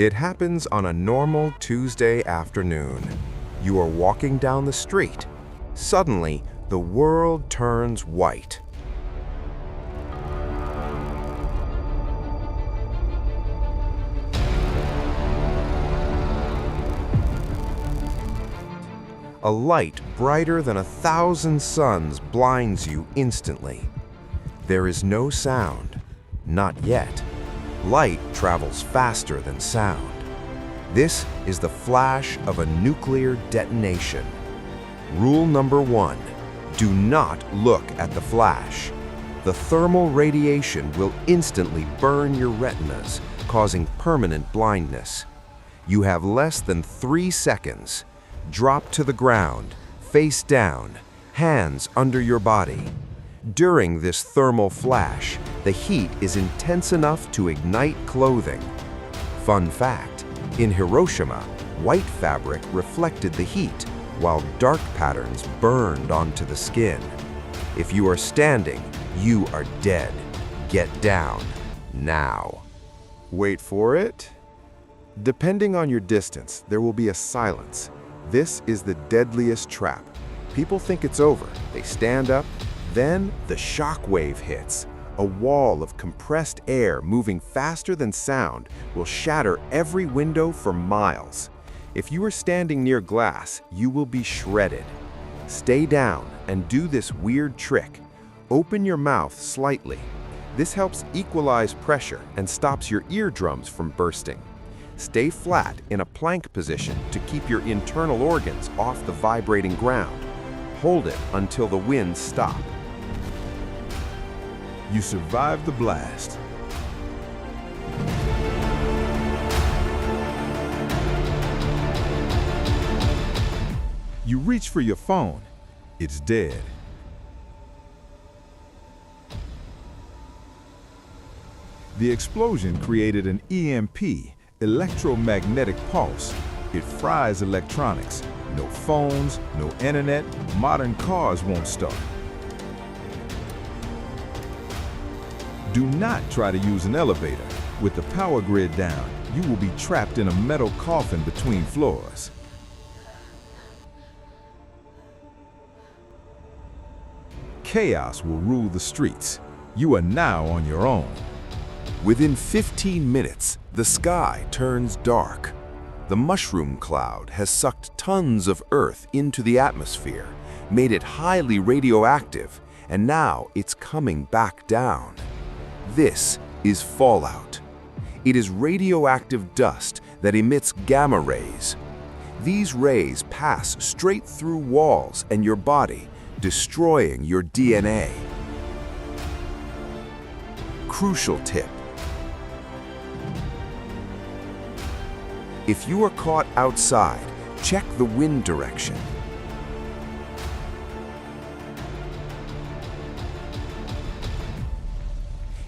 It happens on a normal Tuesday afternoon. You are walking down the street. Suddenly, the world turns white. A light brighter than 1,000 suns blinds you instantly. There is no sound. Not yet. Light travels faster than sound. This is the flash of a nuclear detonation. Rule number 1, do not look at the flash. The thermal radiation will instantly burn your retinas, causing permanent blindness. You have less than 3 seconds. Drop to the ground, face down, hands under your body. During this thermal flash, the heat is intense enough to ignite clothing. Fun fact, in Hiroshima, white fabric reflected the heat, while dark patterns burned onto the skin. If you are standing, you are dead. Get down, now. Wait for it. Depending on your distance, there will be a silence. This is the deadliest trap. People think it's over. They stand up. Then the shock wave hits. A wall of compressed air moving faster than sound will shatter every window for miles. If you are standing near glass, you will be shredded. Stay down and do this weird trick. Open your mouth slightly. This helps equalize pressure and stops your eardrums from bursting. Stay flat in a plank position to keep your internal organs off the vibrating ground. Hold it until the winds stop. You survived the blast. You reach for your phone. It's dead. The explosion created an EMP, electromagnetic pulse. It fries electronics. No phones, no internet, modern cars won't start. Do not try to use an elevator. With the power grid down, you will be trapped in a metal coffin between floors. Chaos will rule the streets. You are now on your own. Within 15 minutes, the sky turns dark. The mushroom cloud has sucked tons of Earth into the atmosphere, made it highly radioactive, and now it's coming back down. This is fallout. It is radioactive dust that emits gamma rays. These rays pass straight through walls and your body, destroying your DNA. Crucial tip. If you are caught outside, check the wind direction.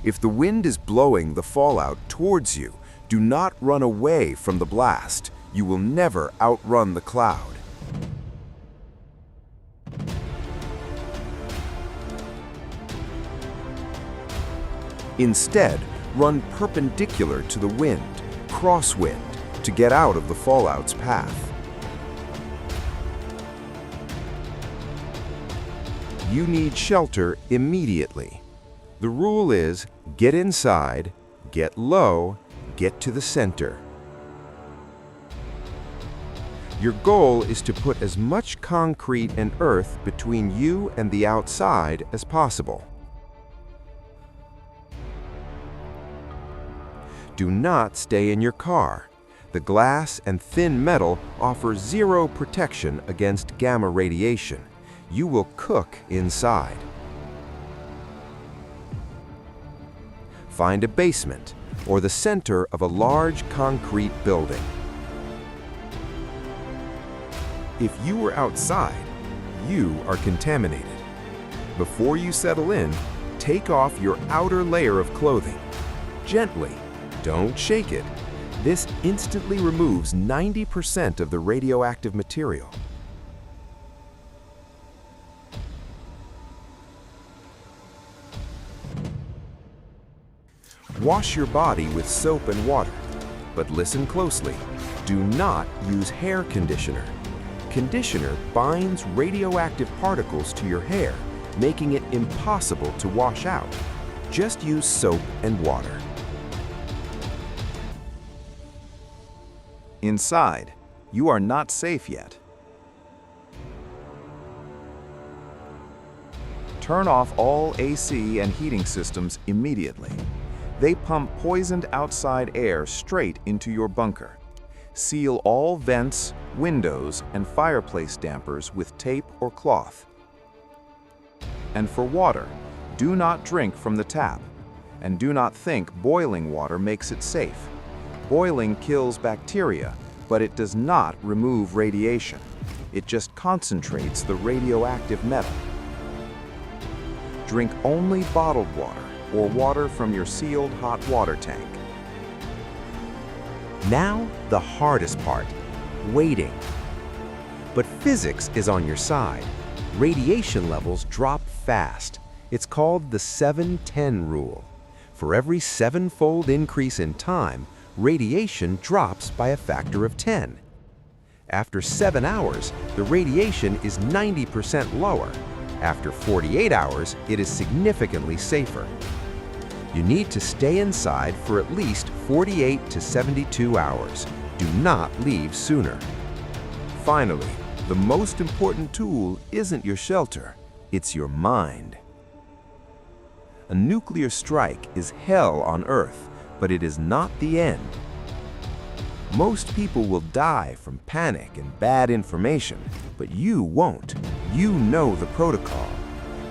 If the wind is blowing the fallout towards you, do not run away from the blast. You will never outrun the cloud. Instead, run perpendicular to the wind, crosswind, to get out of the fallout's path. You need shelter immediately. The rule is, get inside, get low, get to the center. Your goal is to put as much concrete and earth between you and the outside as possible. Do not stay in your car. The glass and thin metal offer zero protection against gamma radiation. You will cook inside. Find a basement or the center of a large concrete building. If you were outside, you are contaminated. Before you settle in, take off your outer layer of clothing. Gently, don't shake it. This instantly removes 90% of the radioactive material. Wash your body with soap and water. But listen closely. Do not use hair conditioner. Conditioner binds radioactive particles to your hair, making it impossible to wash out. Just use soap and water. Inside, you are not safe yet. Turn off all AC and heating systems immediately. They pump poisoned outside air straight into your bunker. Seal all vents, windows, and fireplace dampers with tape or cloth. And for water, do not drink from the tap. And do not think boiling water makes it safe. Boiling kills bacteria, but it does not remove radiation. It just concentrates the radioactive metal. Drink only bottled water or water from your sealed hot water tank. Now, the hardest part, waiting. But physics is on your side. Radiation levels drop fast. It's called the 7-10 rule. For every 7-fold increase in time, radiation drops by a factor of 10. After 7 hours, the radiation is 90% lower. After 48 hours, it is significantly safer. You need to stay inside for at least 48 to 72 hours. Do not leave sooner. Finally, the most important tool isn't your shelter, it's your mind. A nuclear strike is hell on Earth, but it is not the end. Most people will die from panic and bad information, but you won't. You know the protocol.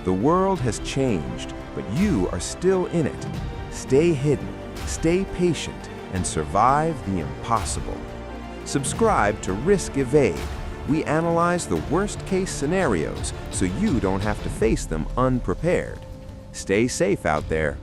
The world has changed, but you are still in it. Stay hidden, stay patient, and survive the impossible. Subscribe to Risk Evade. We analyze the worst-case scenarios so you don't have to face them unprepared. Stay safe out there.